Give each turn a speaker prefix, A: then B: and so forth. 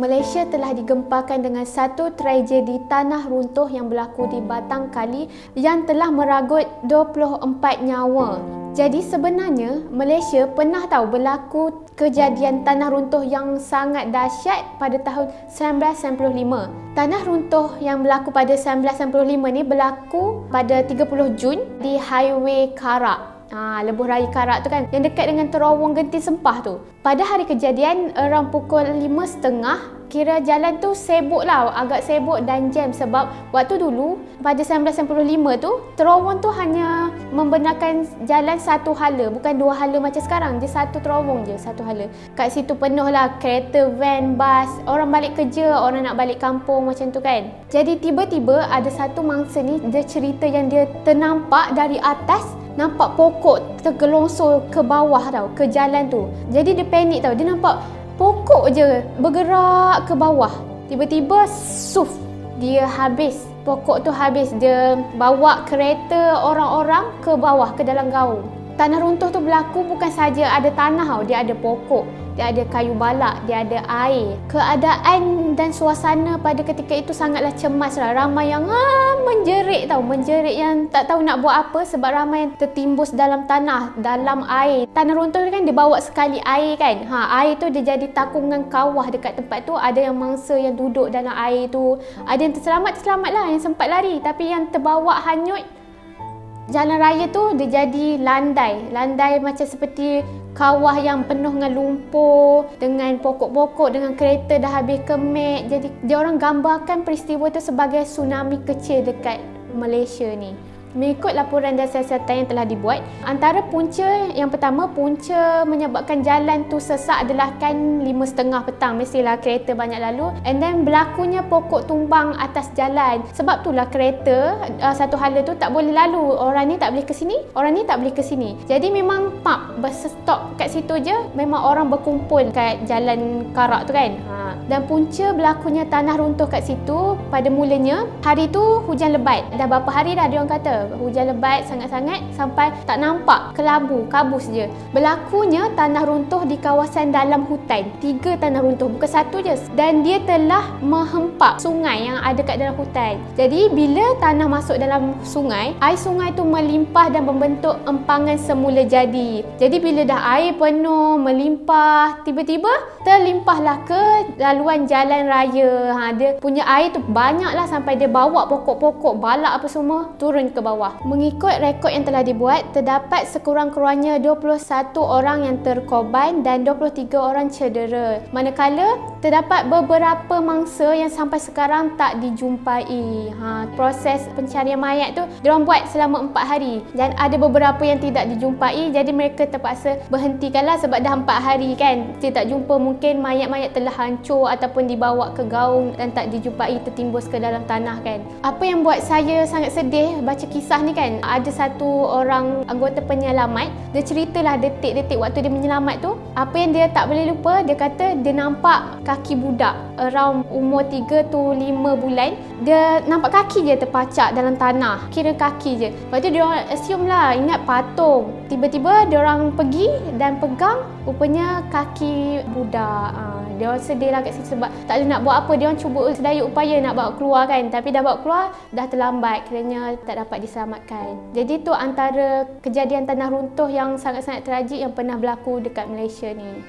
A: Malaysia telah digempakan dengan satu tragedi tanah runtuh yang berlaku di Batang Kali yang telah meragut 24 nyawa. Jadi sebenarnya Malaysia pernah tahu berlaku kejadian tanah runtuh yang sangat dahsyat pada tahun 1995. Tanah runtuh yang berlaku pada 1995 ni berlaku pada 30 Jun di Highway Karak. Lebuh Raya Karak tu kan, yang dekat dengan terowong Genting Sempah tu. Pada hari kejadian around pukul 5.30, kira jalan tu sibuk lah, agak sibuk dan jam sebab waktu dulu pada 1995 tu terowong tu hanya membenarkan jalan satu hala, bukan dua hala macam sekarang. Dia satu terowong je, satu hala. Kat situ penuh lah kereta, van, bas, orang balik kerja, orang nak balik kampung macam tu kan. Jadi tiba-tiba ada satu mangsa ni, dia cerita yang dia ternampak dari atas, nampak pokok tergelongsor ke bawah tau, ke jalan tu. Jadi dia panik tau, dia nampak pokok je bergerak ke bawah. Tiba-tiba suf, dia habis. Pokok tu habis, dia bawa kereta orang-orang ke bawah, ke dalam gaung. Tanah runtuh tu berlaku bukan saja ada tanah tau, dia ada pokok, dia ada kayu balak, dia ada air. Keadaan dan suasana pada ketika itu sangatlah cemas lah. Ramai yang menjerit tau, menjerit yang tak tahu nak buat apa sebab ramai yang tertimbus dalam tanah, dalam air. Tanah runtuh kan dia bawa sekali air kan. Air tu dia jadi takungan kawah dekat tempat tu. Ada yang mangsa yang duduk dalam air tu, ada yang terselamat lah, yang sempat lari. Tapi yang terbawa hanyut, jalan raya tu dia jadi landai macam seperti kawah yang penuh dengan lumpur, dengan pokok-pokok, dengan kereta dah habis kemek. Jadi dia orang gambarkan peristiwa tu sebagai tsunami kecil dekat Malaysia ni. Mengikut laporan dan siasatan yang telah dibuat, antara punca yang pertama, punca menyebabkan jalan tu sesak adalah kan 5.30 petang, mestilah kereta banyak lalu, and then berlakunya pokok tumbang atas jalan. Sebab itulah kereta satu hala tu tak boleh lalu, orang ni tak boleh ke sini, orang ni tak boleh ke sini. Jadi memang berstop kat situ je, memang orang berkumpul kat jalan Karak tu kan. Dan punca berlakunya tanah runtuh kat situ, pada mulanya hari tu hujan lebat. Dah berapa hari dah dia orang kata hujan lebat sangat-sangat sampai tak nampak kelabu, kabus je. Berlakunya tanah runtuh di kawasan dalam hutan. 3 tanah runtuh, bukan satu je. Dan dia telah menghempap sungai yang ada kat dalam hutan. Jadi bila tanah masuk dalam sungai, air sungai tu melimpah dan membentuk empangan semula jadi. Jadi bila dah air penuh melimpah, tiba-tiba terlimpahlah ke laluan jalan raya. Dia punya air tu banyaklah sampai dia bawa pokok-pokok, balak apa semua turun ke bawah. Mengikut rekod yang telah dibuat, terdapat sekurang-kurangnya 21 orang yang terkorban dan 23 orang cedera. Manakala terdapat beberapa mangsa yang sampai sekarang tak dijumpai. Proses pencarian mayat tu diorang buat selama 4 hari dan ada beberapa yang tidak dijumpai, jadi mereka terpaksa berhentikanlah sebab dah 4 hari kan. Dia tak jumpa, mungkin mayat-mayat telah hancur ataupun dibawa ke gaung dan tak dijumpai, tertimbus ke dalam tanah kan. Apa yang buat saya sangat sedih baca kisah ni kan, ada satu orang anggota penyelamat, dia ceritalah detik-detik waktu dia menyelamat tu. Apa yang dia tak boleh lupa, dia kata dia nampak kaki budak around umur 3 to 5 bulan. Dia nampak kaki je terpacak dalam tanah, kira kaki je. Lepas tu dia orang assume lah, ingat patung. Tiba-tiba dia orang pergi dan pegang, rupanya kaki budak. Dia orang sedih lah kat situ sebab tak boleh nak buat apa. Dia orang cuba sedaya upaya nak bawa keluar kan, tapi dah bawa keluar dah terlambat kerana tak dapat diselamatkan. Jadi tu antara kejadian tanah runtuh yang sangat-sangat tragik yang pernah berlaku dekat Malaysia ni.